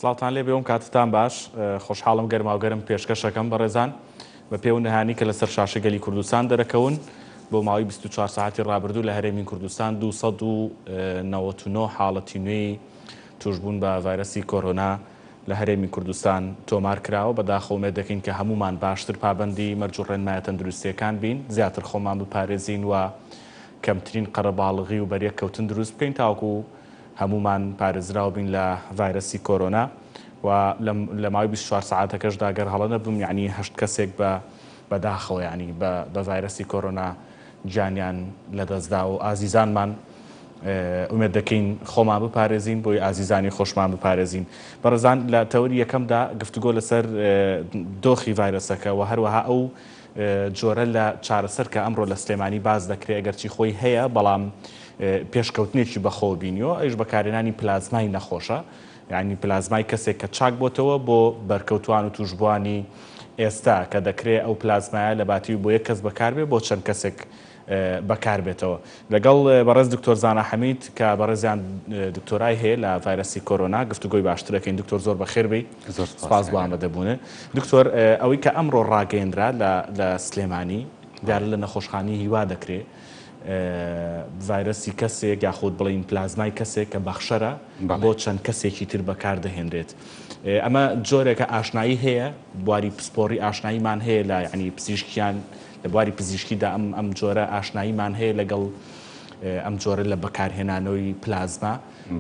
سڵاتان لێ بێوم کاتتان باش خۆشحاڵم گەرماوگەرم پێشکەشەکەم بەڕێزان بە پێو نەهانی کە لەسەر شاشە گەلی کوردستان دەرەکەون بۆ ماوەی 24 ساعتی ڕابردوو لە هەرێمی کوردستان 299 حاڵەتی نوێی توشبوون بە ڤایرەسی کۆرۆنا لە هەرێمی کوردستان تۆمار کراوە بەداخە ئومێد دەکەین کە هەمومان باشتر پابەندی مەرج و ڕێنمایە تەندروستیەکان بین زیاتر خۆمان بپارێزین و کەمترین قەرەباڵغی و بەریەک کەوتن دروست بکەین تاوەکو هەمومان پارێزراو بین لە ڤایرەسی کۆرۆنا و لە ماوەی 24 ساعتەکەشدا گەر هەڵە نەبووم یعنی 8 کەسێک بەداخەوە ینی بە ڤایرەسی کۆرۆنا گیانیان لەدەستدا و ئازیزانمان ئومێد دەکەین خۆمان بپارێزین بۆی ئازیزانی خۆشمان بپارێزین بەڕێزان لە تەوری یەکەمدا گفتوگۆ لەسەر دۆخی ڤایرەسەکە و هەروەها ئەو جۆرە لە چارەسەر کە ئەمڕۆ لە سلێمانی باز دەکرێت ئەگەرچی خۆی هەیە بەڵام پێشکەوتنێکی بەخۆ بینیەوە ئەوش بەکارهێنانی پلازمای نەخۆشە یعنی پلازمای کەسێک کە چاک بۆتەوە بۆ بەرکەوتوان و توشبوانی ئێستا کە دەکرێت ئەو پلازمایە لە باتی بۆ یەک کەس بەکاربێ بۆ چەند کەسێک بەکاربێتەوە لەگەڵ بەڕێز دکتۆر زانا حەمید کە بەڕێزیان دکتۆرای هەیە لە ڤایرەسی کۆرۆنا گفتوگۆی باشترەکەین دکتۆر زۆر بەخێر بی سپاس بۆ ئامادەبوونە دکتۆر ئەوەی کە ئەمڕۆ ڕاگەیەندرا لە سلێمانی دیارە لە نەخۆشخانەی هیوا دەکرێت ڤایرەسی کەسێک یاخود بڵین پلازمای کەسێک کە بەخشەرە بۆ چەند کەسێکی تر بەکاردەهێنرێت ئەمە جۆرێکە ئاشنایی هەیە بواری پسپۆڕی ئاشناییمان هەیە لە ینی پزیشکیان لە بواری پزیشکیدا ئەم جۆرە ئاشناییمان هەیە لەگەڵ ئەم جۆرە لە بەکارهێنانەوەی پلازما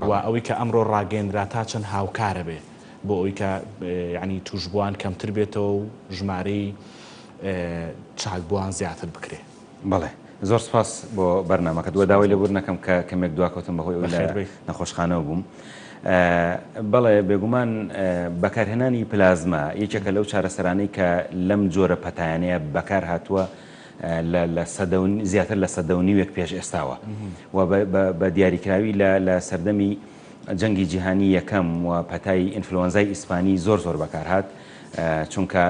و ئەوەی کە ئەمڕۆ ڕاگەیەندرا تا چەند هاوکارە بێ بۆ ئەوەی کە ینی توشبووان کەمتر بێتەوە و ژمارەی چاکبووان زیاتر بکرێ. بەڵێ زۆر سپاس بۆ بەرنامەکە دووە داوای لەبوور نەکەم کە کەمێک دواکەوتم بەهۆی ئەوەی نەخۆشخانەوە بووم. بەڵێ بێگومان بەکارهێنانی پلازما یەکێکە لەو چارەسەرانەی کە لەم جۆرە پەتایانەیە بەکار هاتووە زیاتر لە سەدەونیوێک پێش ئێستاوە و بە دیاریکراوی لە سەردەمی جەنگی جیهانی یەکەم و پەتای ئینفلۆنزای ئیسپانی زۆر بەکار هات چونکە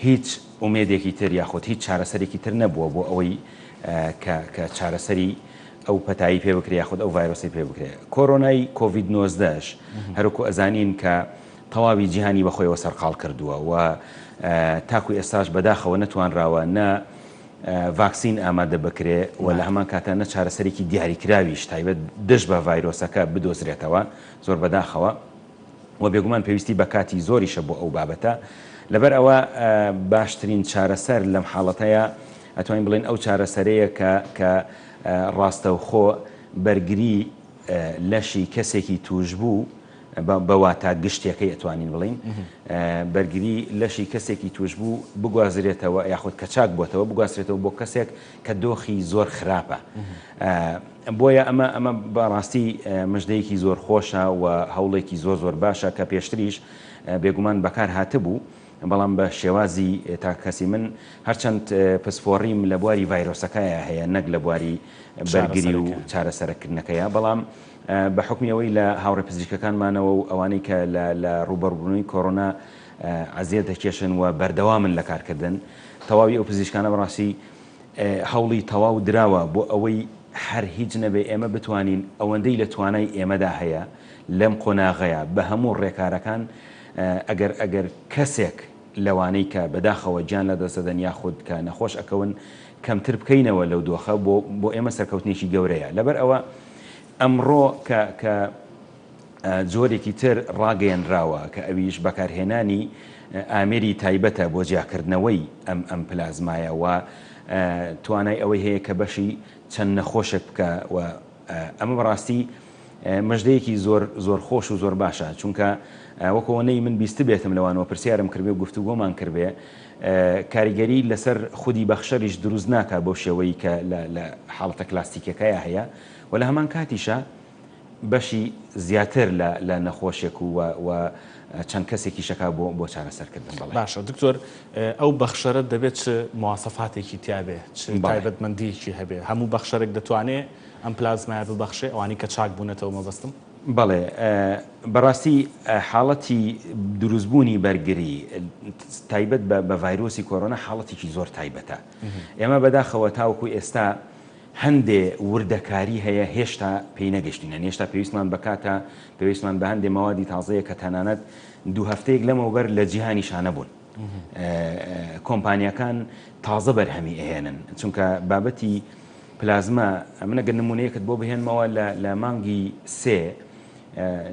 هیچ ئومێدێکی تر یاخود هیچ چارەسەرێکی تر نەبووە بۆ ئەوەی کە چارەسەری ئەو پەتایی پێ بکرێ یاخود ئەو ڤایرۆسی پێ بکرێ کۆرۆنای کۆڤید 19 هەروکو ئەزانین کە تەواوی جیهانی بەخۆیەوە سەرقاڵ کردووە و تاکو ئێستاش بەداخەوە نەتوانراوە نە ڤاکسین ئامادە بکرێ و لە هەمان کاتە نە چارەسەرێکی دیاریکراویش تایبەت دژ بە ڤایرۆسەکە بدۆزرێتەوە زۆر بەداخەوە و بێگومان پێویستی بە کاتی زۆریشە بۆ ئەو بابەتە لەبەر ئەوە باشترین چارەسەر لەم حاڵەتەیە ئەتوانین بڵێن ئەو چارەسەرەیە کە ڕاستەوخۆ بەرگری لەشی کەسێکی توش بوو بەواتە گشتێکەکەی ئەتوانین بڵین بەرگری لەشی کەسێکی توش بوو بگوازرێتەوە یاخود کە چاک بۆتەوە بگوازرێتەوە بۆ کەسێک کە دۆخی زۆر خراپە بۆیە ئەمە بەڕاستی مژدەیەکی زۆر خۆشە و هەوڵێکی زۆر باشە کە پێشتریش بێگومان بەکار هاتبوو بەڵام بە شێوازی تا کەسی من هەرچەند پسپۆڕیم لە بواری ڤایرۆسەکەیە هەیە نەک لە بواری بەرگری و چارەسەرکردنەکەیە بەڵام بە حکمیەوەی لە هاوڕێ پزیشکەکانمانەوە و ئەوانەی کە لە ڕوبەڕبوونی کۆرۆنا عەزیەت دەکێشن و بەردەوامن لە کارکردن تەواوی ئەو پزیشکانە بەڕاستی هەوڵی تەواو دراوە بۆ ئەوەی هەر هیچ نەبێ ئێمە بتوانین ئەوەندەی لە توانای ئێمەدا هەیە لەم قۆناغەیە بە هەموو ڕێکارەکان ئەگەر کەسێک لەوانەی کە بەداخەوە گیان لە دەستەدەن یاخود کە نەخۆش ئەکەون کەمتر بکەینەوە لەو دۆخە بۆ ئێمە سەرکەوتنێکی گەورەیە لەبەر ئەوە ئەمڕۆ کە جۆرێکی تر ڕاگەیەنراوە کە ئەویش بەکارهێنانی ئامێری تایبەتە بۆ جیاکردنەوەی ئەم پلازمایە و توانای ئەوەی هەیە کە بەشی چەند نەخۆشێک بکە و ئەمە بەڕاستی مژدەیەکی زۆر خۆش و زۆر باشە چونکە وەکەوەنەی من بیست بێتم لەوانەوە پرسیارم کردێ و گفتوگۆمان کردێ کاریگەری لەسەر خودی بەخشەریش دروست ناکە بۆ شێوەی کە لە حاڵەتە کلاسیکەکەیە هەیە و لە هەمان کاتیشە بەشی زیاتر لە نەخۆشێک و چەند کەسێکی شەکا بۆ چارەسەرکردن بڵێ باشە دکتۆر ئەو بەخشەرە دەبێت چ مواصفاتێکی تیاابێ چ تایبەتمەندیکی هەبێ هەموو بەخشەرێک دەتوانێت ئەم پلازمایە ببەخشێ ئەوانی کە چاک بوونەتەوە مەبەستم بەڵێ بەڕاستی حاڵەتی دروستبوونی بەرگری تایبەت بە ڤایرۆسی کۆرۆنا حاڵەتێکی زۆر تایبەتە ئێمە بەداخەوە تاوەکو ئێستا هەندێ وردەکاری هەیە هێشتا پێی نەگەشتینە هێشتا پێویستمان بکاتە پێویستمان بە هەندێ ماوادی تازەیە کە تەنانەت دوو هەفتەیەک لەمەوبەر لە جیهانی شانە بوون کۆمپانیەکان تازە بەرهەمی ئەهێنن چونکە بابەتی پلازما منەگەر نمونەیەکت بۆ بهێنمەوە لە مانگی سێ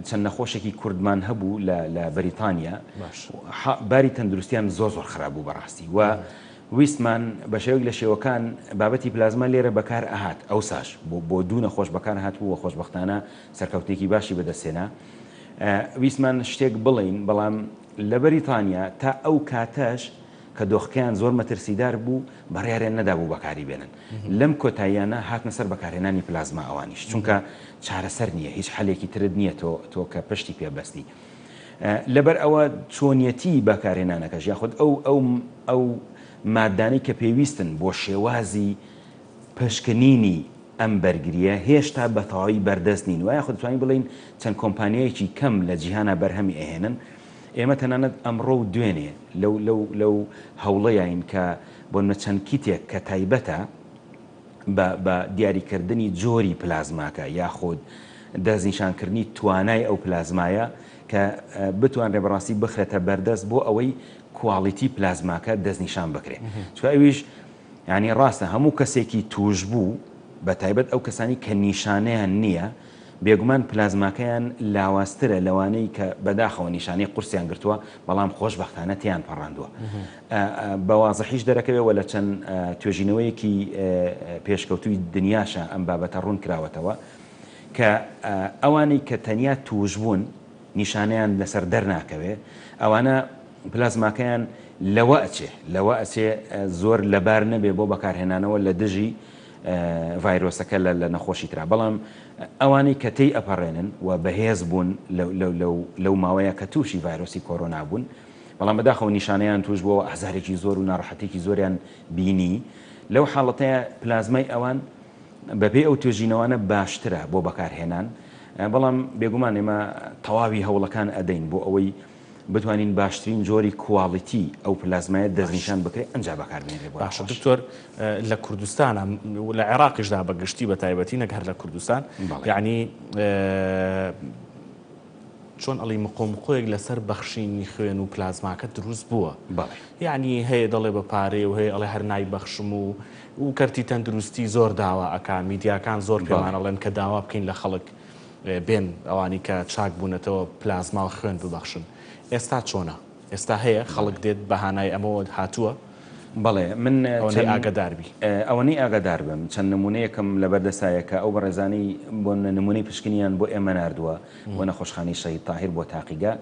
چەند نەخۆشێکی کوردمان هەبوو لە بەریتانیا باری تەندروستیان زۆر خراپ بوو بەڕاستی و ویستمان بە شێوەیەک لە شێوەکان بابەتی پلازما لێرە بەکار ئەهات ئەو ساش بۆ دوو نەخۆش بەکار هاتبوو و خۆشبەختانە سەرکەوتێکی باشی بەدەستێنا ویستمان شتێک بڵین بەڵام لە بەریتانیا تا ئەو کاتەش کە دۆخەکەیان زۆر مەترسیدار بوو بەڕیارێن نەدابوو بەکاری بێنن لەم کۆتاییانە هاتنە سەر بەکارهێنانی پلازما ئەوانیش چونکە چارەسەر نییە هیچ حەلێکی ترت نییە تۆ کە پشتی پێبەستی لەبەر ئەوە چۆنیەتی بەکارهێنانەکەش یاخود ئەو مادانەی کە پێویستن بۆ شێوازی پشکنینی ئەم بەرگریە هێشتا بەتەواوی بەردەست نین وایە خۆ دەتوانین بڵین چەند کۆمپانیایەکی کەم لە جیهانە بەرهەمی ئەهێنن ئێمە تەنانەت ئەمڕۆ و دوێنێ لەو هەوڵەیین کە بۆ چەند کیتێک کە تایبەتە بە دیاریکردنی جۆری پلازماکە یاخود دەستنیشانکردنی توانای ئەو پلازمایە کە بتوان ڕێبەڕاستی بخرێتە بەردەست بۆ ئەوەی کواڵیتی پلازماکە دەستنیشان بکرێت چکە ئەویش ینی ڕاستە هەموو کەسێکی توش بوو بە تایبەت ئەو کەسانی کە نیشانەیان نییە بێگومان پلازماکەیان لاواسترە لەوانەی کە بەداخەوە نیشانەی قورسیان گرتووە بەڵام خۆشبەختانە تیان پەڕاندووە بە وازەحیش دەرەکەوێ لە چەند توێژینەوەیەکی پێشکەوتووی دنیاشە ئەم بابەتە ڕوون کراوەتەوە کە ئەوانەی کە تەنیا توش بوون نیشانەیان لەسەر دەرناکەوێ ئەوانە پلازماکەیان لەوە ئەچێ زۆر لەبار نەبێ بۆ بەکارهێنانەوە لە دژی ڤایرۆسەکە لە نەخۆشی ترا بەڵام ئەوانەی کە تێی ئەپەڕێنن و بەهێز بوون لەو ماوەیە کە تووشی ڤایرۆسی کۆرۆنا بوون بەڵام بەداخەوە نیشانەیان توش بووە ئازارێکی زۆر و ناڕەحەتێکی زۆریان بینی لەو حاڵەتەیە پلازمای ئەوان بەپێی ئەو توێژینەوانە باشترە بۆ بەکارهێنان بەڵام بێگومان ئێمە تەواوی هەوڵەکان ئەدەین بۆ ئەوەی بتوانین باشترین جۆری کواڵیتی ئەو پلازمایە دەستنیشان بکرێت ئەنجا بەکاربێنرێ باشە دکتۆر لە کوردستانە لە عێراقیشدا بەگشتی بە تایبەتی نەگەر لە کوردستان یعنی چۆن ئەڵی مقۆمقۆیەک لەسەر بەخشینی خوێن و پلازماکە دروست بووە یعنی هەیە دەڵێ بە پارێ و هەیە ئەڵێ هەر نای بەخشم و کەرتی تەندروستی زۆر داوا ئەکا میدیاکان زۆر پێمانەڵێن کە داوا بکەین لە خەڵک بێن ئەوانی کە چاک بوونەتەوە پلازما و خوێن ببەخشن ئێستا چۆنە ئێستا هەیە خەڵک دێت بەهانای ئەمەوە هاتووە بەڵێ من ئاگداربی ئەوەنەی ئاگدار بم چەند نمونەیەکم لە بەردەسایەکە ئەو بەڕێزانەی بۆ نمونەی پشکنیان بۆ ئێمە ناردووە بۆ نەخۆشخانەی شەهید تاهیر بۆ تاقیگا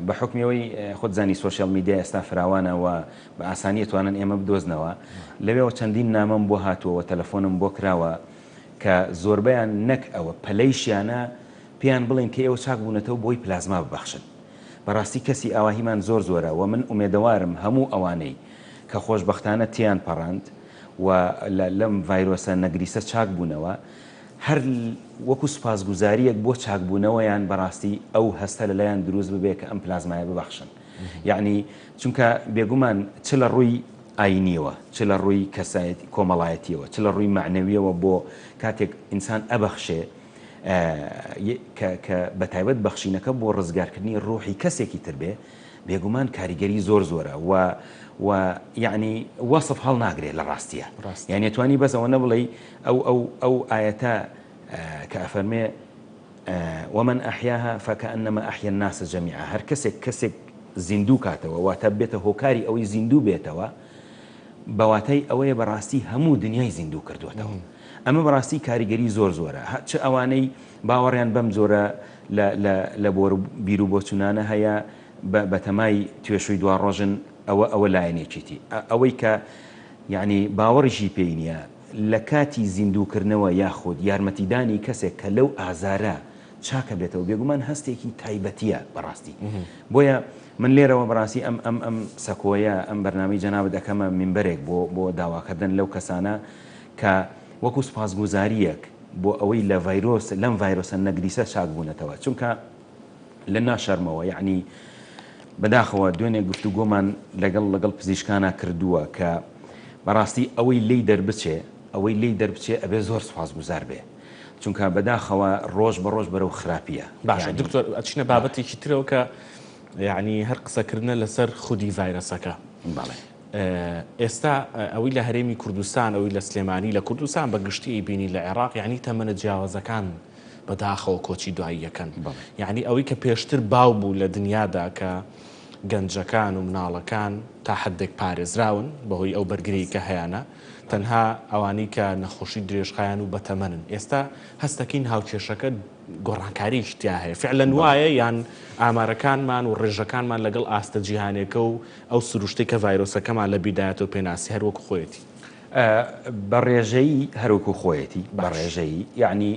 بە حکمیەوەی خۆتزانی سۆشیال میدیا ئێستا فراوانەوە بە ئاسانی توانن ئێمە بدۆزنەوە لەوێەوە چەندین نامەم بۆ هاتووە تەلەفۆنم بۆ کراوە کە زۆربیان نەک ئەوە پەلەیشیانە پێیان بڵێن کە ئێوە چاک بوونەتەوە بۆی پلازما ببەخشن بەڕاستی کەسی ئاواهیمان زۆرە و من ئومێدەوارم هەموو ئەوانەی کە خۆشبەختانە تیان پەڕاند و لەم ڤایرۆسە نەگریسە چاک بوونەوە هەر وەکو سوپاسگوزاریەک بۆ چاکبوونەوەیان بەڕاستی ئەو هەستە لەلایەن دروست ببێ کە ئەم پلازمایە ببەخشن یعنی چونکە بێگومان چ لە ڕووی ئاینیەوە چ لە ڕووی کەسایەتی کۆمەڵایەتیەوە چ لە ڕووی معنەویەوە بۆ کاتێک ئینسان ئەبەخشێ کە بەتایبەت بەخشینەکە بۆ ڕزگارکردنی ڕۆحی کەسێکی تر بێ بێگومان کاریگەری زۆرە و یعنی وەصف هەڵ ناگرێت لە ڕاستیە یعنی توانی بەسەوە نەبڵێ ئەو ئاەتە کە ئەفەرمێ ومن ئەحیاها فكأنما أحيا الناس جميعا هەر کەسێک زیندوو کاتەوە واتە بێتە هۆکاری ئەوەی زیندوو بێتەوە بەواتای ئەوەیە بەڕاستی هەموو دنیای زیندوو کردوێتەوە ئەمە بەڕاستی کاریگەری زۆرە چ ئەوانەی باوەڕیان بەم زۆرە لە بۆ بیر و بۆچوونانە هەیە بە تەمای توێشوی دوا ڕۆژن ئەوە لایەنێکیتی ئەوەی کە یعنی باوەڕیشی پێی نییە لە کاتی زیندووکردنەوە یاخود یارمەتیدانی کەسێک کە لەو ئازارە چاکە بێتەوە بێگومان هەستێکی تایبەتیە بەڕاستی بۆیە من لێرەوە بەڕاستی ئەم سەکۆیە ئەم بەرنامەی جەنابەت دەکەمە منبەرێک بۆ داواکردن لەو کەسانە کە وەکو سوپاسگوزاریەک بۆ ئەوەی لە لەم ڤایرۆسە نەگریسە چاک بوونەتەوە چونکە لە ناشەرمەوە یعنی بەداخەوە دوێنێ گفتوگۆمان لەگەڵ پزیشکانە کردووە کە بەڕاستی ئەوەی لی دەربچێ ئەبێ زۆر سوپاسگوزار بێ چونکە بەداخەوە ڕۆژ بە ڕۆژ بەرەو خراپیە باشە دکتۆر ئەچینە بابەتێکی ترەوە کە یعنی هەر قسەکردنە لەسەر خودی ڤایرۆسەکە. ئێستا ئەوەی لە هەرێمی کوردستان ئەوەی لە سلێمانی لە کوردستان بە گشتی بینی لە عێراق یعنی تەمەنە جیاوازەکان بەداخەوە کۆچی دوایی یەکەن. یعنی ئەوەی کە پێشتر باو بوو لە دنیادا کە گەنجەکان و مناڵەکان تا حدێک پارێزراون بەهۆی ئەو بەرگری کە هەیەە تەنها ئەوانەی کە نەخۆشی درێژخایان و بەتەمەنن. ئێستا هەستەکەین هاوکێشەکە گۆڕانکاری شتیا هەیە فعلەن وایە یان ئامارەکانمان و ڕێژەکانمان لەگەڵ ئاستە جیهانێکە و ئەو سروشتەی کە ڤایرۆسەکەمان لە بیدایەتەوە پێناسی هەروەکو خۆیەتی بە ڕێژەیی هەروەکو خۆیەتی بە ڕێژەیی یعنی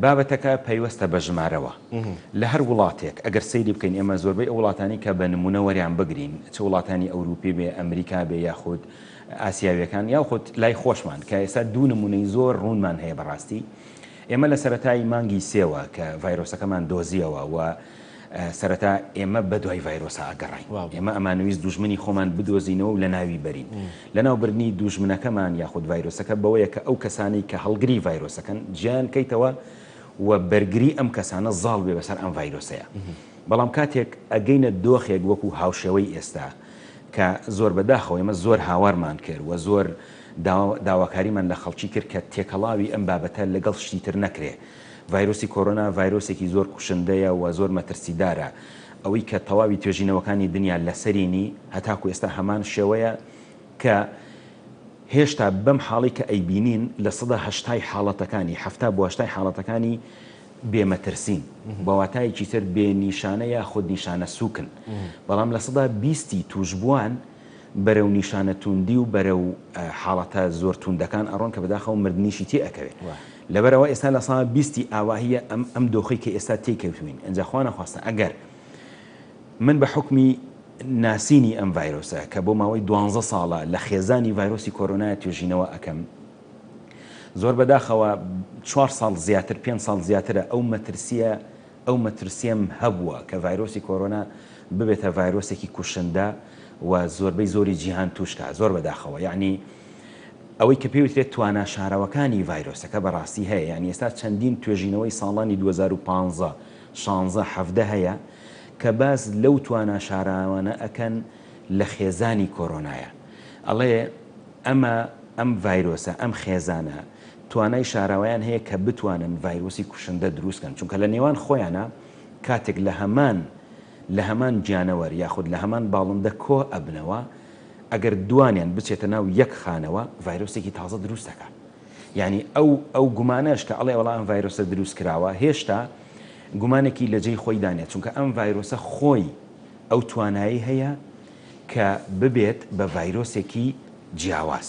بابەتەکە پەیوەستە بە ژمارەوە لە هەر وڵاتێک ئەگەر سەیری بکەین ئێمە زۆربەی ئەو وڵاتانی کە بە نمونە وەریان بگرین چه وڵاتانی ئەوروپی بێ ئەمریکا بێ یاخود ئاسیاویەکان یاخود لای خۆشمان کە ئێستا دوو نمونەی زۆر ڕوونمان هەیە بەڕاستی ئێمە لە سەرەتای مانگی سێوە کە ڤایرۆسەکەمان دۆزیەوە و سەرەتا ئێمە بەدوای ڤایرۆسە ئەگەڕین ئێمە ئەمانویست دوژمنی خۆمان بدۆزینەوە و لە ناوی بەرین لە ناوبردنی دوژمنەکەمان یاخود ڤایرۆسەکە بەوەیە کە ئەو کەسانی کە هەڵگری ڤایرۆسەکەن گیان کەیتەوە و بەرگری ئەم کەسانە زاڵ بێ بەسەر ئەم ڤایرۆسەیە بەڵام کاتێک ئەگەینە دۆخێک وەکو هاوشێوەی ئێستا کە زۆر بەداخەوە ئێمە زۆر هاوارمان کرد و زۆر داواکاریمان لە خەڵکی کرد کە تێکەڵاوی ئەم بابەتە لەگەڵ شتیتر نەکرێ ڤایرۆسی کۆرۆنا ڤایرۆسێکی زۆر کوشندەیە و زۆر مەترسیدارە ئەوەی کە تەواوی توێژینەوەکانی دنیا لەسەرینی هەتاکو ئێستا هەمان شێوەیە کە هێشتا بەم حاڵی کە ئەیبینین لە ١٨ حاڵەتەکانی 70 بۆ 80 حاڵەتەکانی بێمەترسین بەواتایەکی تر بێنیشانەیە خود نیشانە سووکن بەڵام لە 120 توشبووان بەرەو نیشانە توندی و بەرەو حاڵەتە زۆر توندەکان ئەڕۆن کە بەداخەوە مردنیشی تێ ئەکەوێت لەبەرەوە ئێستا لە 120 ئاواهیە ئەم دۆخی کە ئێستا تێکەوتوین ئەنجا خوا نەخواستە ئەگەر من بە حکمی ناسینی ئەم ڤایرۆسە کە بۆ ماوەی 12 ساڵە لە خێزانی ڤایرۆسی کۆرۆنای توێژینەوە ئەەکەم زۆر بەداخەوە 4 ساڵ زیاتر 5 ساڵ زیاترە ئەو مەترسیم هەبووە کە ڤایرۆسی کۆرۆنا ببێتە ڤایرۆسێکی کوشندە و زۆربەی زۆری جیهان توشکە زۆر بەداخەوە یعنی ئەوەی کە پێوترێت توانە شارەوەکانی ڤایرۆسەکە بەڕاستی هەیە یعنی ئێستا چەندین توێژینەوەی ساڵانی 2015 16 17 هەیە کە باز لەو توانە شارەوانە ئەکەن لە خێزانی کۆرۆنایە ئەڵێ ئەم ڤایرۆسە ئەم خێزانە توانای شاراوەیان هەیە کە بتوانن ڤایرۆسی کوشندە دروستکەن چونکە لە نێوان خۆیانە کاتێک لە هەمان گیانەوەر یاخود لە هەمان باڵندە کۆ ئەبنەوە ئەگەر دوانیان بچێتە ناو یەک خانەوە ڤایرۆسێکی تازە دروستەکە یعنی ئەو گومانەش کە ئەڵێ وەڵام ڤایرۆسە دروست کراوە هێشتا گومانێکی لە جێی خۆی دانێت چونکە ئەم ڤایرۆسە خۆی ئەو توانایی هەیە کە ببێت بە ڤایرۆسێکی جیاواز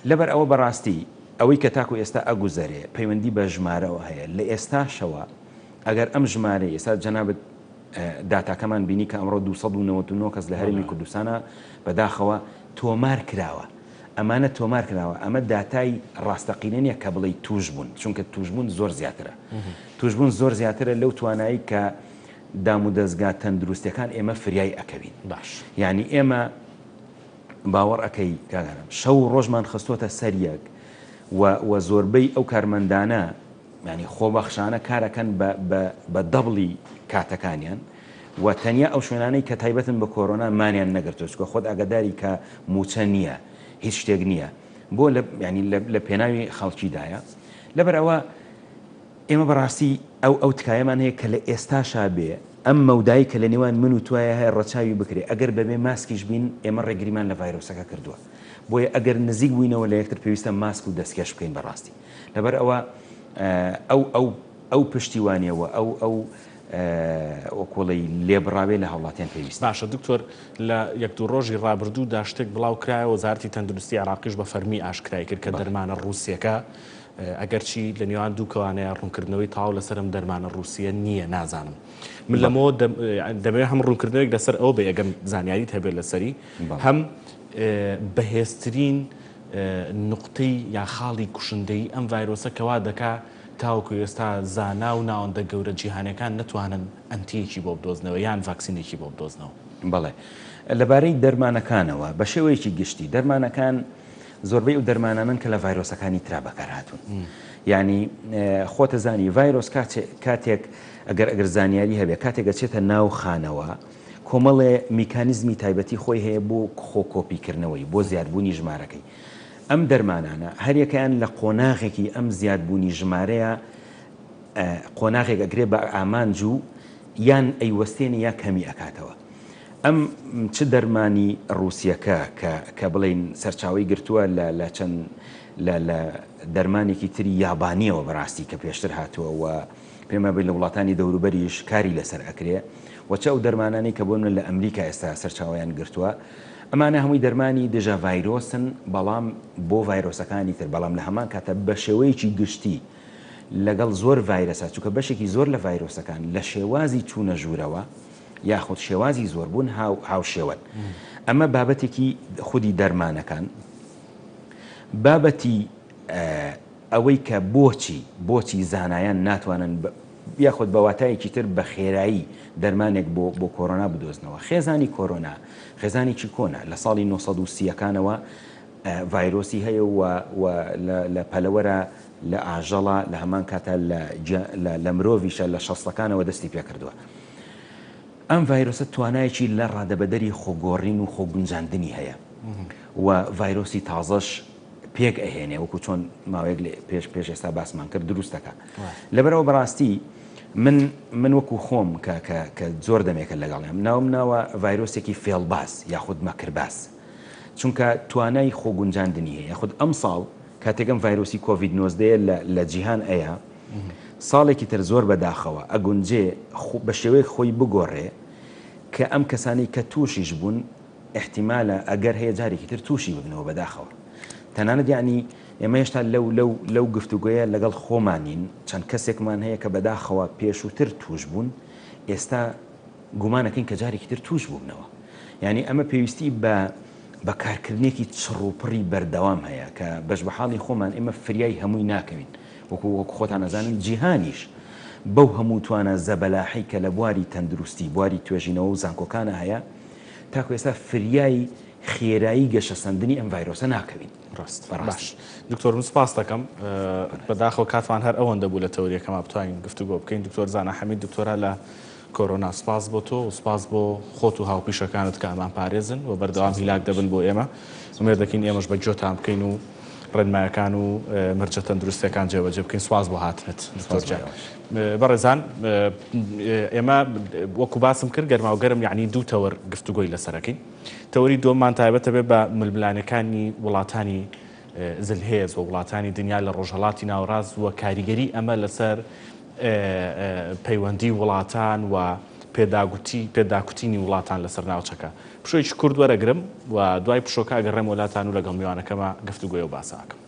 لەبەر ئەوە بەڕاستی ئەوەی کە تاکو ئێستا ئەگوزارێ پەیوەندی بە ژمارەوە هەیە لە ئێستاشەوە ئەگەر ئەم ژمارە ئێستا جەنابەت داتاکەمان بینی کە ئەمڕۆ 299 کەس لە هەرێمی کوردستانە بەداخەوە تۆمار کراوە ئەمانە تۆمار کراوە ئەمە داتای ڕاستەقینەیە کە بڵێ توش بوون چونکە توشبوون زۆر زیاترە توشبوون زۆر زیاترە لەو توانایی کە دام و دەستگا تەندروستیەکان ئێمە فریای ئەکەوین باش یعنی ئێمە باوەڕ ئەەکەی کاگەرم شەو ڕۆژمان خستۆتە سەریەک و زۆربەی ئەو کارمەندانە ینی خۆبەخشانە کارەکەن بە دەبڵی کاتەکانیان و تەنیا ئەو شوێنانەی کە تایبەتن بە کۆرۆنا مانیان نەگرتووە چکە خۆت ئاگاداری کە موچە نییە هیچ شتێک نییە بۆ ینی لە پێناوی خەڵکیدایە لەبەر ئەوە ئێمە بەڕاستی ئەو تکایەمان هەیە کە لە ئێستاشا بێ ئەم مەودایی کە لە نێوان من و توایە هەیە ڕەچاوی بکرێ ئەگەر بەبێ ماسکیش بین ئێمە ڕێگریمان لە ڤایرۆسەکە کردووە بۆیە ئەگەر نزیک بووینەوە لە یەکتر پێویستە ماسک و دەستکێش بکەین بەڕاستی لەبەر ئەوە ئەو پشتیوانیەوە ئەو وەکۆڵی لێبڕاوێ لە هەوڵاتیان پێویست باشە دکتۆر لە یەک دوو ڕۆژی ڕابردوودا شتێک بڵاو کرایەوە وەزارەتی تەندروستی عێراقیش بە فەرمی ئاشکرای کرد کە دەرمانە ڕووسیەکە ئەگەرچی لە نێوان دوو کەوانەیە ڕوونکردنەوەی تاو لەسەرم دەرمانە ڕووسیە نییە نازانم من لەمەوە دەبێت هەم ڕوونکردنەوەیک لەسەر ئەو بێ ئەگەم زانیاریت هەبێت لەسەری هەم بەهێزترین نقطەی یا خاڵی کوشندەی ئەم ڤایرۆسە کەوا دەکا تاوەکو ئێستا زانا و ناوەندە گەورە جیهانەکان نەتوانن ئەنتیەکی بۆ بدۆزنەوە یان ڤاکسینێکی بۆ بدۆزنەوە بەڵێ لەبارەی دەرمانەکانەوە بە شێوەیەکی گشتی دەرمانەکان زۆربەی ئەو دەرمانانن کە لە ڤایرۆسەکانی ترا بەکار هاتوون ینی خۆتە زانی ڤایرۆس کاتێک ئەگەر زانیاری هەبێ کاتێک ئەچێتە ناو خانەوە کۆمەڵێ میکانیزمی تایبەتی خۆی هەیە بۆ خۆکۆپیکردنەوەی بۆ زیادبوونی ژمارەکەی. ئەم دەرمانانە هەریەکەیان لە قۆناغێکی ئەم زیادبوونی ژمارەیە قۆناغێک ئەگرێ بە ئامانج و یان ئەیوەستێنی یا کەمی ئەکاتەوە. ئەم چ دەرمانی ڕووسیەکە کە بڵین سەرچاوی گرتووە لە چەند لە دەرمانێکی تری یابانیەوە بەڕاستی کە پێشتر هاتووە و پێمە بێت لە وڵاتانی دەوروبەریش کاری لەسەر ئەکرێ وچە ئەو دەرمانانی کە بۆن لە ئەمریکا ئێستا سەرچاویان گرتووە ئەمانە هەمووی دەرمانی دژە ڤایرۆسن بەڵام بۆ ڤایرۆسەکانی تر بەڵام لە هەمان کاتە بە شێوەیەکی گشتی لەگەڵ زۆر ڤایرۆسە چونکە بەشێکی زۆر لە ڤایرۆسەکان لە شێوازی چوونە ژوورەوە یاخود شێوازی زۆربوون هاوشێوەن. ئەمە بابەتێکی خودی دەرمانەکان بابەتی ئەوەی کە بۆچی زانایان ناتوانن یاخود بەواتایەکی تر بە خێرایی دەرمانێک بۆ کۆرۆنا بدۆزنەوە. خێزانی کۆرۆنا خێزانێکی کۆنا لە ساڵی 1930ەکانەوە ڤایرۆسی هەیە و لە پەلەوەرە لە ئاژەڵە لە هەمان کاتە لە مرۆڤیشە لە شەستەکانەوە دەستی پێ کردووە. ئەم ڤایرۆسە توانایەکی لە ڕادەبەدەری خۆگۆڕین و خۆگونجاندنی هەیە و ڤایرۆسی تازەش پێک ئەهێنێ وەکو چۆن ماوەیەک پێش ئێستا باسمان کرد دروستەکە. لەبەرەوە بەڕاستی من وەکو خۆم کە زۆر دەمێکە لەگەڵیان ناوە ڤایرۆسێکی فێڵباس یاخود مەکرباس چونکە توانای خۆگونجاندنی هەیە. یاخود ئەم ساڵ کاتێکم ڤایرۆسی کۆڤید-19 لە جیهان ئەیە ساڵێکی تر زۆر بەداخەوە ئەگونجێ بە شێوەیە خۆی بگۆڕێ کە ئەم کەسانی کە تووشیش بوون احتیمالە ئەگەر هەیە جارێکی تر تووشی ببنەوە بەداخەوە. تەنانەت یعنی ئێمە هێشتا لەو گفتوگوۆیە لەگەڵ خۆمانین چەند کەسێکمان هەیە کە بەداخەوە پێشووتر توش بوون ئێستا گومانەکەین کە جارێکی تر توش بوونەوە. یعنی ئەمە پێویستی بە کارکردنێکی چڕوپڕی بەردەوام هەیە کە بەش بە حاڵی خۆمان ئێمە فریای هەمووی ناکەوین وەکو خۆتان نەزانن جیهانیش بەو هەموو توانە زەبەلاحی کە لە بواری تەندروستی بواری توێژینەوە و زانکۆکانە هەیە تاکو ئێستا فریای خێرایی گەشەسەندنی ئەم ڤایرۆسە ناکەوین. ڕاست باش دکتۆر سپاس دەکەم بەداخەوە کاتوان هەر ئەوەندە بوو لە تەوریەکەما بتوانین گفتوگۆ بکەین. دکتۆر زانا حەمید دکتۆرە لە کۆرۆنا سپاس بۆ تۆ و سپاس بۆ خۆت و هاوپیشەکانت کە ئەمان پارێزن و بەردەوام هیلاک دەبن بۆ ئێمە ومێر دەکەین ئێمەش بە جۆتان بکەین و ڕێنمایەکان و مرجە تەندروستیەکان جێبەجێ بکەین. سواز بۆ هاتنت دکتۆر. بەڕێزان ئێمە وەکو باسم کرد گەرما و گەرم یعنی دوو تەوەر گفتوگۆی لەسەرەکەین. تەوەری دۆممان تایبەتە بێ بە ململانەکانی وڵاتانی زلهێز و وڵاتانی دنیا لە ڕۆژهەڵاتی ناوەڕاست و کاریگەری ئەمە لەسەر پەیوەندی وڵاتان و پێداکوتینی وڵاتان لەسەر ناوچەکە. پشۆیکی کورد وەرەگرم و دوای پشۆکە ئەگەڕێم وڵاتان و لەگەڵ میوانەکەمە گفتوگۆی و باساکەم.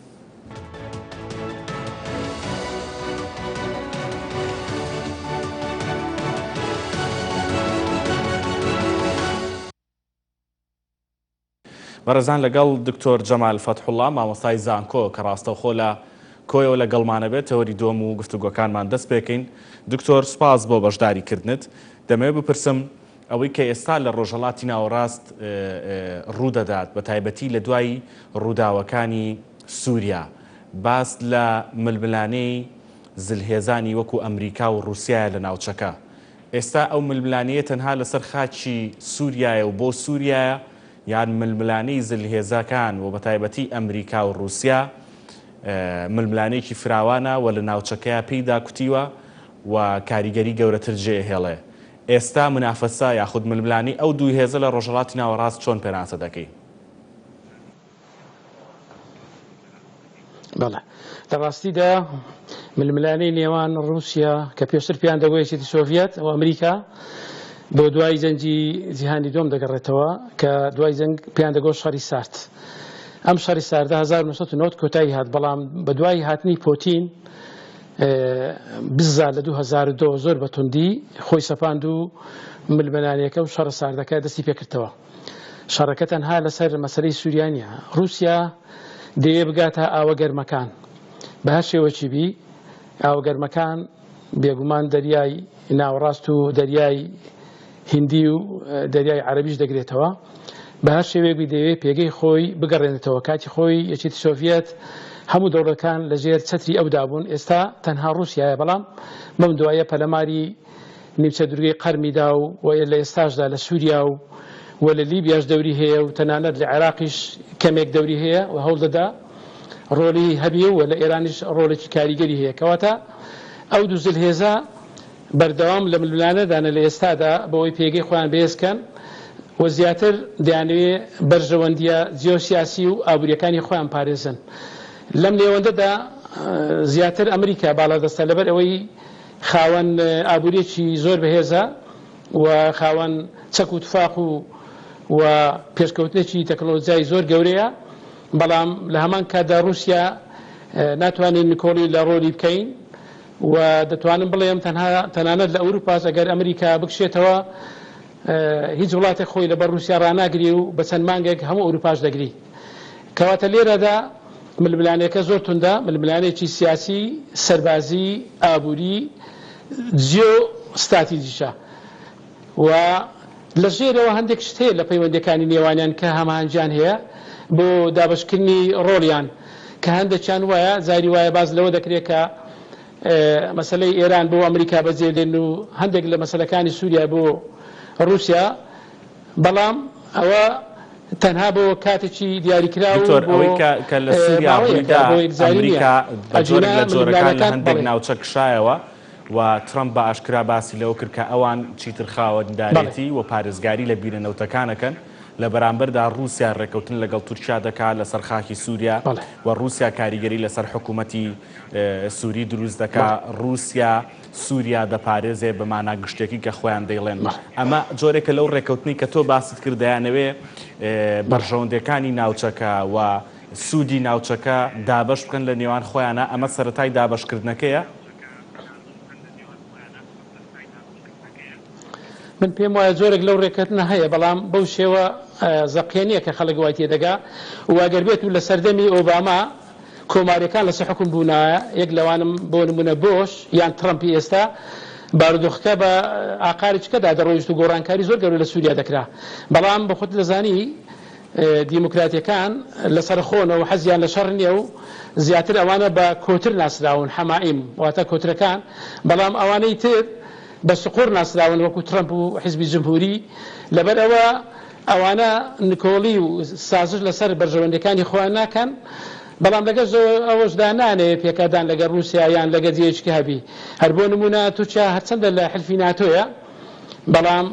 بەڕێزان لەگەڵ دکتۆر جەمال فەتحوڵڵا مامۆستای زانکۆ کە ڕاستەوخۆ لە کۆیەوە لەگەڵمانە بێت تەوەری دۆم و گفتوگۆکانمان دەست پێکەین. دکتۆر سپاس بۆ بەشداریکردنت. دەمەوێت بپرسم ئەوەی کە ئێستا لە ڕۆژهەڵاتی ناوەڕاست ڕوودەدات بە تایبەتی لە دوای ڕووداوەکانی سووریا باس لە ململانەی زلهێزانی وەکو ئەمریکا و رووسایە لە ناوچەکە. ئێستا ئەو ململانەیە تەنها لەسەر خاچی سووریایە و بۆ سووریایە یان ململانەی زلهێزەکان و بە تایبەتی ئەمریکا و رووسیا ململانەیەکی فراوانە و لە ناوچەکەیە پێیدا کوتیوە و کاریگەری گەورەتر جێهێڵێ. ئێستا منافەسا یاخود ململانی ئەو دوو هێزە لە ڕۆژهەڵاتی ناوەڕاست چۆن پێناسە دەکەی؟ بەڵێ لە ڕاستیدا ململانەی نێوان رووسیا کە پێشتر پیان دەگوێتی سۆڤێت و ئەمریکا بۆ دوای جەنگی جیهانی دوم دەگەڕێتەوە کە دوای جەنگ پیان دەگۆ شەڕی سارد. ئەم شەڕی ساردە 1990 کۆتایی هات بەڵام بە دوای هاتنی پۆتین بزار لە 2002 زۆر بە توندی خۆی سەپاند و ململانیەکە و شەڕە ساردەکە دەستی پێکردەوە. شەڕەکە تەنها لەسەر مەسەلەی سووریانە. رووسیا دەیە بگاتە ئاوەگەرمەکان بە هەر شێوەیەکی بی ئاوەگەرمەکان بێگومان دەریای ناوەڕاست و دەریای هیندی و دەریای عەرەبیش دەگرێتەوە. بە هەر شێوەیەکی دەوێت پێگەی خۆی بگەڕێنێتەوە. کاتی خۆی یەکێتی سۆڤێت هەموو دەوڵەتەکان لەژێر چەتری ئەودا بوون. ئێستا تەنها رووسیایە بەڵام بەم دوایە پەلەماری نیمچە دوورگەی قەرمیدا و لە ئێستاشدا لە سووریا و لە لیبیاش دەوری هەیە و تەنانەت لە عێراقیش کەمێک دەوری هەیە و هەوڵ دەدا ڕۆلی هەبیە و لە ئێرانیش ڕۆڵێکی کاریگەری هەیە کەواتە ئەو دوو زلهێزە بەردەوام لە ململانەدانە لە ئێستادا بەوەی پێگەی خۆیان بەهێزکەن و زیاتر دەیانەوێت بەرژەوەندیە جیۆسیاسی و ئابوووریەکانی خۆیان پارێزن لەم نێوەندەدا زیاتر ئەمریکا باڵادەستە لەبەر ئەوەی خاوەن ئابوووریەکی زۆر بەهێزە و خاوەن چەک و تفاق و پێشکەوتنێکی تەکنۆلۆژیای زۆر گەورەیە بەڵام لە هەمان کاتدا رووسیا ناتوانین نکۆڵی لە ڕۆلی بکەین و دەتوانم بڵێم تەنانەت لە ئەوروپاس ئەگەر ئەمریکا بکشێتەوە هیچ وڵاتی خۆی لەبەر رووسیا ڕناگری و بە چەند مانگێک هەموو ئەوروپاش دەگری کەواتە لێرەدا ململانەکە زۆر توندا ململانێکی سیاسی سەربازی ئابووری جیۆ ستاتیجیشە و لە ژێرەوە هەندێک شت هەیە لە پەیوەندیەکانی نێوانیان کە هەماهەنجان هەیە بۆ دابشکردنی ڕۆڵیان کە هەندێکیان وایە زاری وایە باز لەوە دەکرێت کە مەسەلەی ئێران بۆ ئەمریکا بەجێدێن و هەندێک لە مەسەلەکانی سووریا بۆ رووسیا بەڵام ئەوە تەنها بۆ کاتێکی دیاریکرا و ئەوەی کە لە سووریا ئەمریکا بەجۆرێک لە جۆرەکان لە هەندێک ناوچە کشایەوە و ترامپ بە ئاشکرا باسی لەوە کرد کە ئەوان چیتر خاوەنددارێتی و پارێزگاری لە بیرە نەوتەکانەکەن لە بەرامبەردا رووسیا ڕێکەوتن لەگەڵ تورکیا دەکات لەسەر خاکی سووریا و رووسیا کاریگەری لەسەر حکوومەتی سووری دروست دەکات رووسیا سووریا دەپارێزێ بەمانە گشتێکی کە خۆیان دەیڵێن ئەمە جۆرێکە لەو ڕێکەوتنی کە تۆ باست کردیانەوێ بەرژەوەندەکانی ناوچەکە و سوودی ناوچەکە دابەش بکەن لە نێوان خۆیانە ئەمە سەرەتای دابەشکردنەکەیە من پێم وایە زۆرێک لەو ڕێکەوتنە هەیە بەڵام بەو شێوە زەقیێنیە کە خەڵک وای تێدەگا و ئەگەر بێت و لە سەردەمی ئۆباما کۆماریەکان لەسەر حکم بوونایە یەک لەوانم بۆ نمونە بۆش یان ترامپی ئێستا بارودۆخەکە بە ئاقارێکەکەدا دەڕۆیشت و گۆڕانکاری زۆر گەورە لە سووریا دەکرا بەڵام بە خۆت لەزانی دیموکراتیەکان لەسەر خۆنەوە و حەزیان لە شەڕ نییە و زیاتر ئەوانە بە کۆتر ناسراون حەمائیم واتە کۆترەکان بەڵام ئەوانەی تر بە سقور ناسراون وەکو ترامپ و حیزبی جمهوری لەبەر ئەوانە نکۆڵی و سازش لەسەر بەرژەوەندەکانی خۆیان ناکەن بەڵام لەگەر ئەوەشدا نانێ پێکدان لەگەر رووسیا یان لەگە جێچکی هەبی هەر بۆ نمونە تورکیا هەرچەندە لە حلفی ناتۆیە بەڵام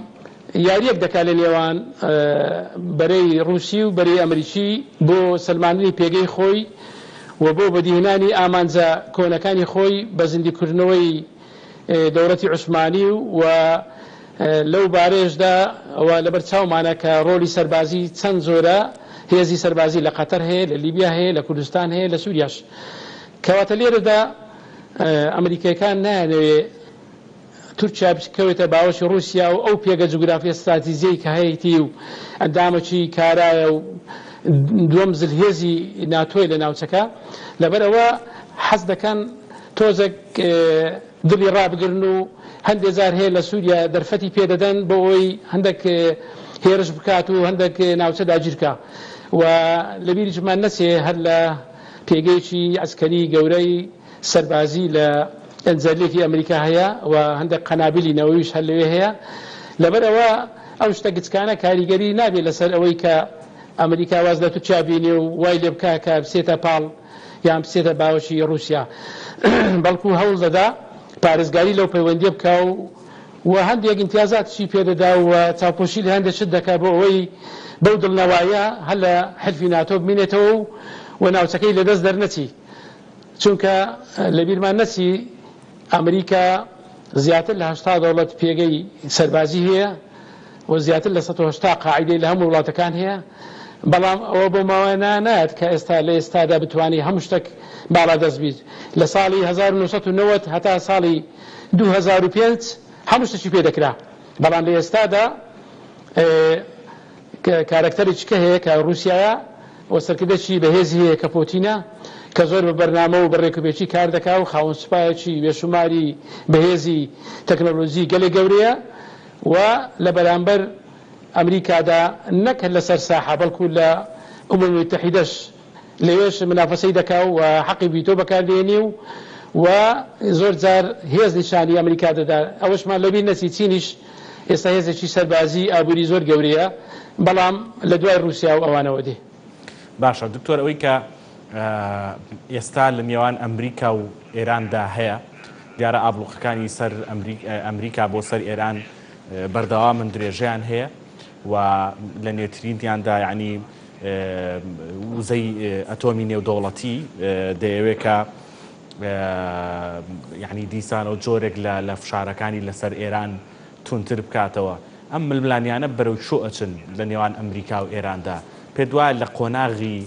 یاریەک دەکات لە نێوان بەرەی رووسی و بەرەی ئەمریکی بۆ سلماندنی پێگەی خۆی و بۆ بەدیهێنانی ئامانجە کۆنەکانی خۆی بە زیندیکردنەوەی دەوڵەتی عوسمانی و لەو بارێژدا ئەوە لەبەر چاومانە کە ڕۆلی سەربازی چەند زۆرە هێزی سەربازی لە قەتەر هەیە لە لیبیا هەیە لە کوردستان هەیە لە سووریاش کەواتە لێرەدا ئەمریکایەکان نایانەوێ تورکیا بکەوێتە باوەشی رووسیا و ئەو پێگە جوگرافی استراتیژیەی کە هەیەی و ئەندامەکی کارایە و دووەم زلهێزی ناتۆی لە ناوچەکە لەبەرەوە حەز دەکەن تۆزێک دڵی ڕابگرن و هەندێک جار هەیە لە سووریا دەرفەتی پێدەدەن بۆ ئەوەی هەندێک هێرش بکات و هەندێک ناوچە داگیرکە و لەبیریشمان نەچێ هەر لە پێگەیەکی ئەسکەری گەورەی سەربازی لە ئەنجەرلێکی ئەمریکا هەیە و هەندێک قەنابلی نەوەویش هەر لەوێ هەیە لەبەرەوە ئەو شتە گچکانە کاریگەری نابێت لەسەر ئەوەی کە ئەمریکا واز لە تورکیا بینێ و وای لێ بکا کە بسێتە پاڵ یان بسێتە باوەشی رووسیا بەڵکو هەوڵ دەدا پارێزگاری لەو پەیوەندیە بکە و هەندێک امتیازاتشی پێدەدا و چاوپۆشی لە هەندێک شت دەکات بۆ ئەوەی بەو دڵنەوایە هەر لە حلفی ناتۆ بمێنێتەوە و ناوچەکەی لەدەست دەرنەچی چونکە لە بیرمان نەچی ئەمریکا زیاتر لە 80 دەوڵەت پێگەی سەربازی هەیە و زیاتر لە 180 قاعیدەی لە هەموو وڵاتەکان هەیە بەڵام ئەوە بۆ ماوەیە نایەت کە ئێستا لە ئێستادا بتوانانی هەموو شتێک باڵا دەست بیت لە ساڵی 1990 هەتا ساڵی 2005 هەموو شتێکی پێ دەکرا بەڵام لە ئێستادا کارکتەرێکیکە هەیە کە رووسیایە و سەرکردەی بەهێزی هەیە کە پۆتینە کە زۆر بە بەرنامە و بەڕێکوپێکی کار دەکات و خاوەن سوپایەکی بێشوماری بەهێزی تەکنۆلۆژی گەلێک گەورەیە و لە بەرامبەر ئەمریکادا نەک لەسەر ساحە بەڵکو لە ئومەمی متحیدەش لەوێش منافەسەی دەکات و حەقی ڤیتۆ بەکاردێنێ و زۆر جار هێز نیشانی ئەمریکا دەدا ئەوەشمان لەبیر نەچی چینیش ئێستا هێزێکی سەربازی ئابووری زۆر گەورەیە بەڵام لە دوای رووسیا و ئەوانەوە دێ. باشە دکتۆر ئەوەی کە ئێستا لە نێوان ئەمریکا و ئێراندا هەیە دیارە ئابلوقەکانی سەر ئەمریکا بۆ سەر ئێران بەردەوا من درێژیان هەیە و لە نێوترینیاندا یعنی وزەی ئەتۆمی نێودەوڵەتی دەیەوێت کە یعنی دیسانە و جۆرێک لە فشارەکانی لەسەر ئێران تونتر بکاتەوە. ئەم ململانیانە بەرەو چۆ ئەچن لە نێوان ئەمریکا و ئێراندا پێ دوایە لە قۆناغی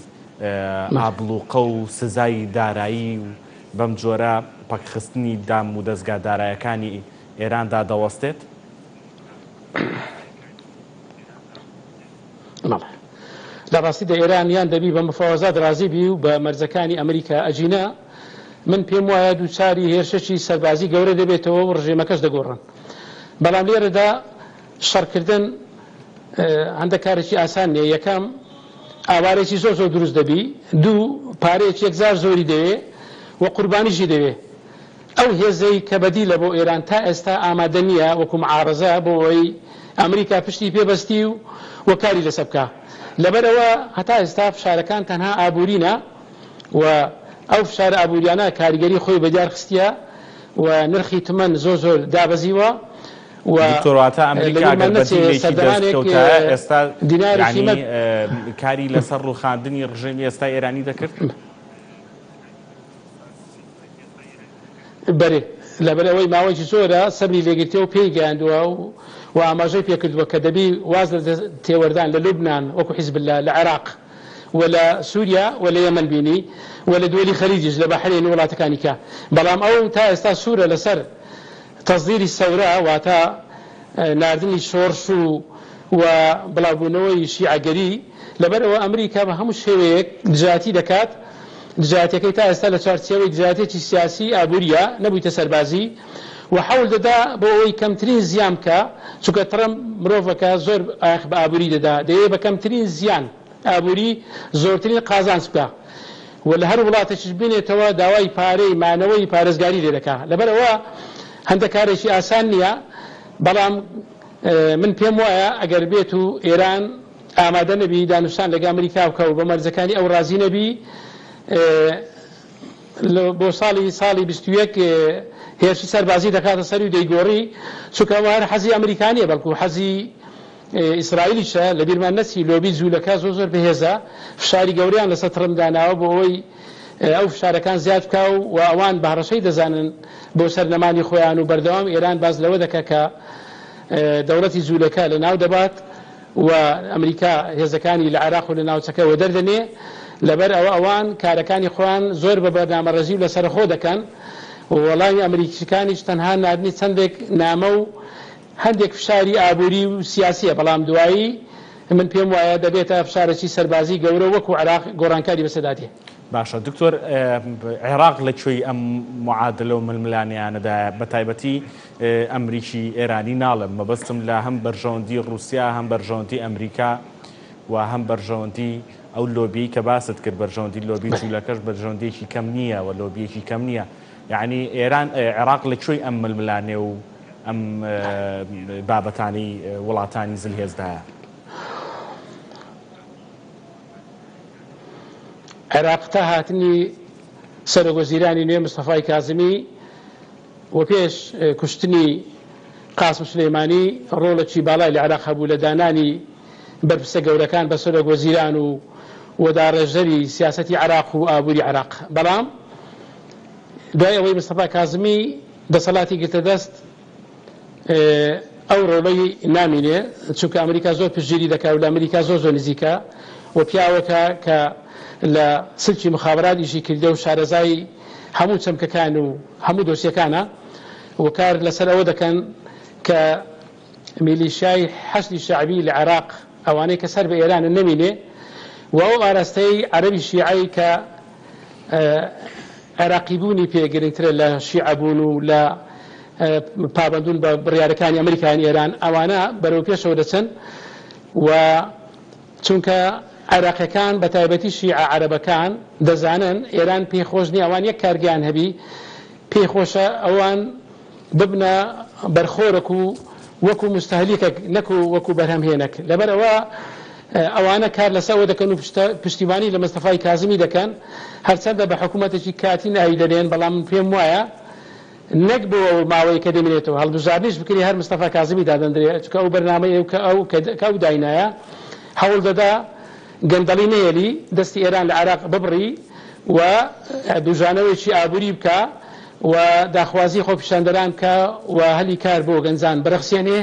ئابلوقە و سزای دارایی و بەم جۆرە پەکخستنی دام و دەستگا دارایەکانی ئێراندا دەوەستێت؟ لە ڕاستیدا ئێران یان دەبی بە مفاوەزات رازی بی و بە مەرجەکانی ئەمریکا ئەجینە من پێم وایە دووچاری هێرشەکی سەربازی گەورە دەبێتەوە و ڕژێمەکەش دەگۆڕن. بەڵام لێرەدا شەڕکردن هەندێک کارێکی ئاسان نیە. یەکەم ئاوارێکی زۆر زۆر دروست دەبی، دوو پارەیەکی یەکجار زۆری دەوێ و قوربانیشی دەوێ. ئەو هێزەی کە بەدیلە بۆ ئێران تا ئێستا ئامادە نییە وەکو معارەزە بۆ ئەوەی ئەمریکا پشتی پێبەستی و کاری لەسەر بکە. لەبەرەوە هەتا ئێستا فشارەکان تەنها ئابوورینە و ئەو فشارە ئابووریانە کاریگەری خۆی بەدیار خستیە و نرخی تمەن زۆر زۆر دابەزیوە دکتۆراتە ئەمریکا ئەگەر بەدیلێکی دەستکەوتە ئێستا یعنی کاری لەسەر ڕووخاندنی ڕژێمی ئێستا ئێرانی دەکرد؟ بەرێ لەبەرەوەی ماوەیەکی زۆرە سەبری لێگرتەوە پێی گەیاندووە و ئاماژەی پێکردووە کە دەبی واز لە تێوەردان لە لوبنان وەکو حیزب الله لە عێراق و لە سووریا و لە یەمەن بینی و لە دووەلی خەلیجیش لە بەحرێن وڵاتەکانی کە بەڵام ئەو تا ئێستا سوورە لەسەر تەزدیری سەورە واتە ناردنی شۆڕش و بڵاوبوونەوەی شیعەگەری لەبەرەوە ئەمریکا بە هەموو شێوەیەک دژاتی دەکات. دژاتەکەی تا ئێستا لە چارچێوەی دژاتێکی سیاسی ئابووریە نەبوویتە سەربازی و حەول دەدا بۆ ئەوەی کەمترین زیان بکە چونکە ترەمپ مرۆڤەکە زۆر بە ئابووری دەدا دەیە بە کەمترین زیان ئابووری زۆرترین قازانج بکە و لە هەر وڵاتێکیش بێنێتەوە داوای پارەی مانەوەی پارێزگاری لێ دەکات. لەبەرەوە هەندێک کارێکی ئاسان نییە بەڵام من پێم وایە ئەگەر بێت و ئێران ئامادە نەبی دانوستان لەگە ئەمریکا بکە و بە مەرجەکانی ئەو رازی نەبی بۆ ساڵی 21 هێرشی سەربازی دەکاتە سەری و دەیگۆڕی چونکە هەر حەزی ئەمریکانیە بەڵکو حەزی ئیسرائیلیشە لە بیرمان نەچی لۆبی جوولەکە زۆر زۆر بەهێزە فشاری گەوریان لەسەر ترەمپ داناوە بۆ ئەوەی ئەو فشارەکان زیاد بکە و ئەوان بەهڕەشەی دەزانن بۆ سەرنەمانی خۆیان و بەردەوام ئێران باز لەوە دەکە کە دەوڵەتی جوولەکە لە ناو دەبات و ئەمریکا هێزەکانی لە عێراق و لە ناوچەکەەوە دەردەنێ لەبەر ئەوە ئەوان کارەکانی خۆیان زۆر بە بەرنامەڕێژی و لەسەر خۆ دەکەن و وەڵامی ئەمریکیەکانیش تەنها نردنی چەندێک نامە و هەندێک فشاری ئابووری و سیاسیە بەڵام دوایی من پێم وایە دەبێتە فشارێکی سەربازی گەورە وەکو عێراق گۆڕانکاری بەسەداتێ. باشە دکتۆر عێراق لەکوێی ئەم معادلە و ململانیانەدا بە تایبەتی ئەمریکی ئێرانی ناڵم مەبەستم لە هەم بەرژەوەندی رووسیا هەم بەرژەوەندی ئەمریکا و هەم بەرژەوەندی ئەو لۆبی کە باست کرد بەرژەوەندی لۆبی جوولەکەش بەرژەوەندێکی کەم نییە و لۆبیەکی کەم نییە یعنی ئێران عێراق لەکوێی ئەم ململانێ و ئەم بابەتانی وڵاتانی زلهێزدایە؟ عێراق تا هاتنی سەرۆکوەزیرانی نوێ مستەفای کازمی و پێش کوشتنی قاسم سولەیمانی ڕۆڵێکی باڵای لە عێراق هەبوو لە دانانی بەرپرسە گەورەکان بە سەرۆکوەزیران و وەدارەژەری سیاسەتی عێراق و ئابووری عێراق. بەڵام دوای ئەوەی مستەفا کازمی دەسەڵاتی گرتە دەست ئەو ڕۆڵەی نامینێ چونکە ئەمریکا زۆر پشتگیری دەکات و لە ئەمریکا زۆر زۆر نزیکە و پیاوەکە کە لە سلکی مخابرات ئیشی کردە و شارەزای هەموو چەمکەکان و هەموو دۆسیەکانە و کار لەسەر ئەوە دەکەن کە میلیشیای حەشدی شەعبی لە عێراق ئەوانەی کە سەر بە ئێرانە نەمینێ و ئەو ئاراستەی عەرەبی شیعی کە عێراقی بوونی پێگرنگترە لە شیعەبوون و لە پابەندون بە بڕیارەکانی ئەمریکانی ئێران ئەوانە بەرەو پێشەوە دەچن و چونکە عێراقیەکان بە تایبەتی شیعە عەرەبەکان دەزانن ئێران پێی خۆش نییە ئەوان یەک کارگیان هەبی پێی خۆشە ئەوان ببنە بەرخۆرەك و وەکو مستهلیکێک نەکو وەکو بەرهەمهێنەك لەبەرەوە ئەوانە کار لەسەوە دەکەن و پشتیوانی لە مستەفای کازمی دەکەن هەرچەندە بە حکوومەتێکی کاتی ناوی دەدێن بەڵام پێم وایە نەک بۆ ماوەی کە دەمێنێتەوە هەڵبژاردنیش بکری هەر مستەفا کازمی دادەندرێت چکە ئەو بەرنامەیە کە ئەو داینایە هەوڵ دەدا گەندەڵی نێلی دەستی ئێران لە عێراق ببڕی و دوژانەوەیکی ئابووری بکە و داخوازی خۆپیشاندەران بکە و هەلی کار بۆ گەنجان بەرەخسیێنێ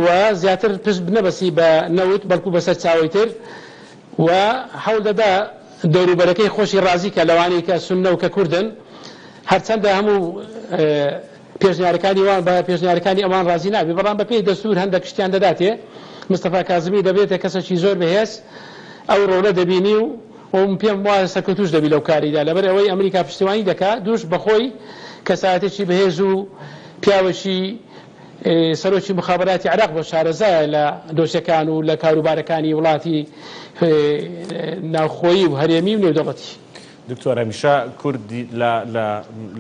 و زیاتر پشت بنەبەسی بە نەوت بەڵکو بەسەر چاوەی تر و هەوڵ دەدا دەوروبەرەکەی خۆشی ڕازی کە لەوانەی کە سوننە و کە کوردن هەرچەندە هەموو پێشنیارەکانی وان بە پێشنیارەکانی ئەوان ڕازی نابێ بەڵام بە پێی دەستور هەندێک شتیان دەداتێ مستەفا کازمی دەبێتە کەسێکی زۆر بەهێز ئەو ڕۆڵە دەبینی و پێم وایە سەرکەوتوش دەبی لەو کاریدا لەبەر ئەوەی ئەمریکا پشتیوانی دەکات دووش بەخۆی کەسایەتێکی بەهێز و پیاوەشی سەرۆکی مخابراتی عێراق بۆ شارەزایە لە دۆسیەکان و لە کاروبارەکانی وڵاتی ناوخۆیی و هەرێمی و نێودەوڵەتی. دکتۆر هەمیشە کوردی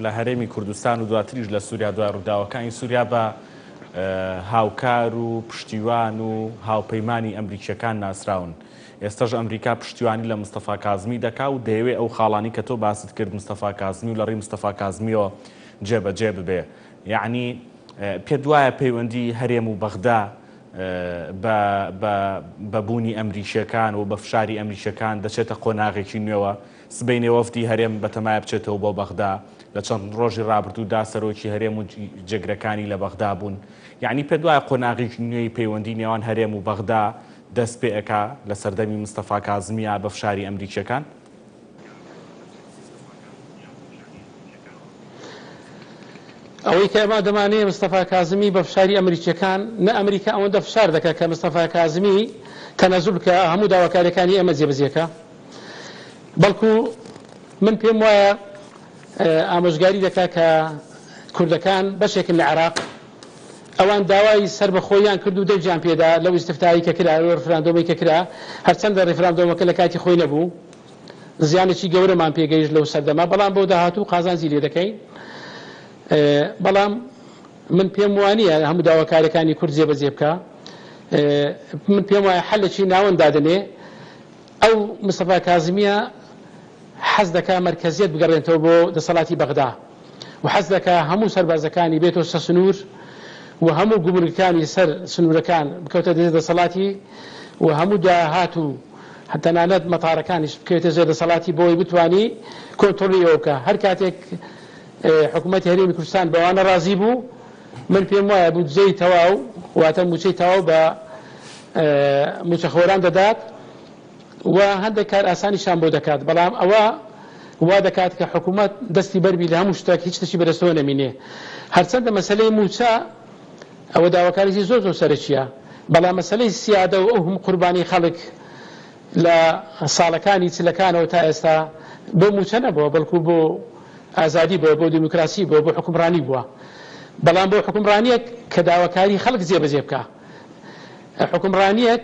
لە هەرێمی کوردستان و دواتریش لە سووریا دوای ڕووداوەکانی سووریا بە هاوکار و پشتیوان و هاوپەیمانی ئەمریکیەکان ناسراون. ئێستاش ئەمریکا پشتیوانی لە مستەفا کازمی دەکا و دەیەوێت ئەو خاڵانی کە تۆ باست کرد مستەفا کازمی و لە ڕێی مستەفا کازمیەوە جێبەجێ ببێ. یعنی پێت وایە پەیوەندی هەرێم و بەغدا بە بوونی ئەمریکیەکان و بە فشاری ئەمریکیەکان دەچێتە قۆناغێکی نوێوە سبەینێ وەفدی هەرێم بەتەمایە بچێتەوە بۆ بەغدا لە چەند ڕۆژی ڕابردوودا سەرۆکی هەرێم و جێگرەکانی لە بەغدا بوون. یعنی پێت وایە قۆناغێکی نوێی پەیوەندی نێوان هەرێم و بەغدا دەست پێ ئەکا لە سەردەمی مستەفا کازمیە بە فشاری ئەمریکیەکان؟ ئەوەی کە ئەمە دەمانەیە مستەفا کازمی بە فشاری ئەمریکیەکان نە ئەمریکا ئەوەندە فشار دەکات کە مستەفا کازمی تەنەزول بکە هەموو داواکاریەکانی ئەمە جێبەجێکە بەڵکو من پێم وایە ئامۆژگاری دەکات کە کوردەکان بەشێکن لە عێراق ئەوان داوای سەر بە خۆیان کرد و دەنجیان پێدا لەو ئیستفتایی کە کرا لەو ڕفراندۆمی کە کرا هەرچەندە ڕفراندۆمەکە لە کاتی خۆی نەبوو زیانێکی گەورەمان پێگەیشت لەو سەردەما بەڵام بۆ داهاتوو قازانجی لێ دەکەین بەڵام من پێم وانییە هەموو داواکاریەکانی کورد جێبەجێ بکە من پێم وایە حەلێکی ناوەند دادنێ ئەو مستەفا کازمیە حەز دەکا مەرکەزیەت بگەڕێنەوە بۆ دەسەڵاتی بەغدا و حەز دەکا هەموو سەربازەکانی بێتەوە سەر سنوور و هەموو گومرگەکانی سەر سنوورەکان بکەوتە دەسەڵاتی و هەموو داهات و تەنانەت مەتارەکانیش بکەوێتە ژێر دەسەڵاتی بۆی بتوانی کۆنتڕۆلی ئەوە بکە هەر کاتێک حکوومەتی هەرێمی کوردستان بەوانە ڕازی بوو من پێم وایە بودجەی تەواو واتە موچەی تەواو بە موچەخۆران دەدات و هەندێک کار ئاسانیشان بۆ دەکات بەڵام ئەوە وا دەکات کە حکوومەت دەستی بەربی لە هەموو شتێک هیچ تشی بەدەستەوە نەمینێ هەرچەندە مەسەلەی موچە ئەوە داواکاریی زۆر زۆر سەرچیە بەڵام مەسەلەی سیادە و ئەو هەموو قوربانی خەڵک لە ساڵەکانی چلەکانەوە تا ئێستا بۆ موچە نەبووە بەڵکو بۆ ئازادی بۆ دیموکراسی بۆ حکومڕانی بووە بەڵام بۆ حکومڕانیەک کە داواکاری خەڵک جێبەجێ بکە حکومڕانیەک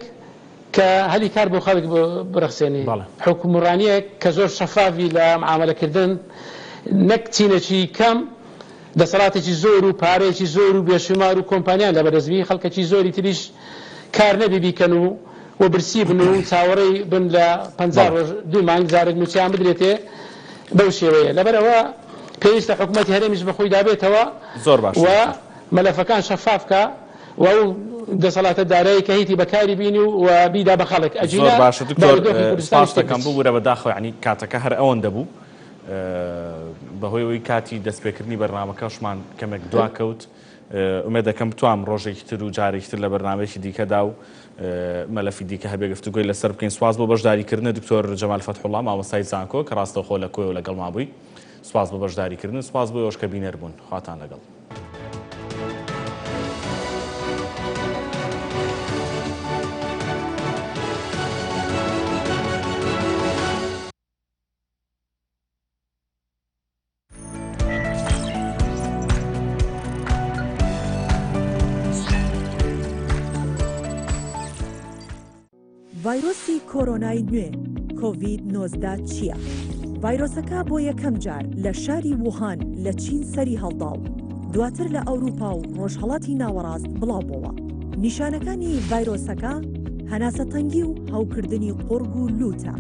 کە هەلی کار بۆ خەڵک بڕەخسێنی حکومڕانیەک کە زۆر شەفافی لە معاملەکردن نەک چینەکی کەم دەسەڵاتێکی زۆر و پارەیەکی زۆر و بێشمار و کۆمپانیان لە بەدەستبی خەڵکێکی زۆری تریش کار نەبی بیکەن و برسی بن و چاوەڕێی بن لە 50 ڕۆژ 2 مانگ جارێک موچیان بدرێتێ بەو شێوەیە لەبەرەوە پێویستە حکوومەتی هەرێمیش بەخۆی دابێتەوە زۆر باش و مەلەفەکان شەفافکە و ئەو دەسەڵاتە دارایی کە هیتی بەکاری بینی و بیدا بە خەڵک زۆر باشە دکتۆر سپاسەکەم بوو بوورە بەداخۆ یعنی کاتەکە هەر ئەوەن دەبوو بەهۆی ئەوەی کاتی دەستپێکردنی بەرنامەکەشمان کەمێک دواکەوت ئومێد دەکەم بتوام ڕۆژێکی تر و جارێکی تر لە بەرنامەیەکی دیکەدا و مەلەفی دیکە هەبێ گفتوگوی لەسەر بکەین سواز بۆ بەشداریکردنە دکتۆر جەمال فەتحوڵڵا مامۆستای زانکۆ کە ڕاستەوخۆ لە کۆی و لەگەڵ مابووی سواز بۆ بەشداریکردن سواز بۆ ئەوش کە بینەر بوون خواتان لەگەڵ ڤایرۆسی کۆرۆنای نوێ کۆڤید-19 چییە؟ ڤایرۆسەکە بۆ یەکەم جار لە شاری ووهان لە چین سەری هەڵدا و دواتر لە ئەوروپا و ڕۆژهەڵاتی ناوەڕاست بڵاو بووە. نیشانەکانی ڤایرۆسەکە هەناسەتەنگی و هەوکردنی قورگ و لوتە.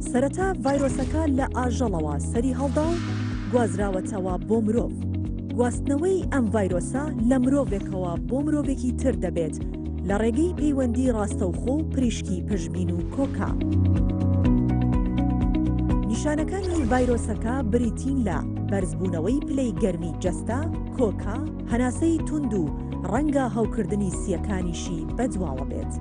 سەرەتا ڤایرۆسەکە لە ئاژەڵەوە سەری هەڵدا و گوازراوەتەوە بۆ مرۆڤ. گواستنەوەی ئەم ڤایرۆسە لە مرۆڤێکەوە بۆ مرۆڤێکی تر دەبێت لە ڕێگەی پەیوەندی ڕاستەوخۆ و پریشکی پشبین و کۆکا. نیشانەکانی ڤایرۆسەکە بریتین لە بەرزبوونەوەی پلەی گەرمی جەستە، کۆکا، هەناسەی توند و ڕەنگە هەوکردنی سیەکانیشی بەدواوە بێت.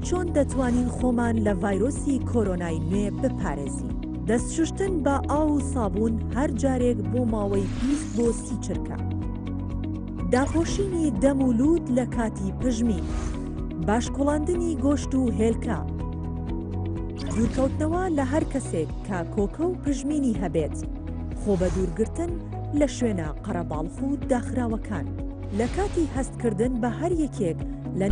چۆن دەتوانین خۆمان لە ڤایرۆسی کۆرۆنای نوێ بپارێزین؟ دەستشوشتن بە ئاو و سابوون هەر جارێک بۆ ماوەی 20 بۆ 30 چرکە. داپۆشینی دەم و لووت لە کاتی پژمین، باشکۆڵاندنی گۆشت و هێلکە، دوورکەوتنەوە لە هەر کەسێک کە کۆکە و پژمینی هەبێت، خۆ بە دوورگرتن لە شوێنە قەرەباڵخ و داخراوەکان، لە کاتی هەستکردن بە هەر یەکێک لە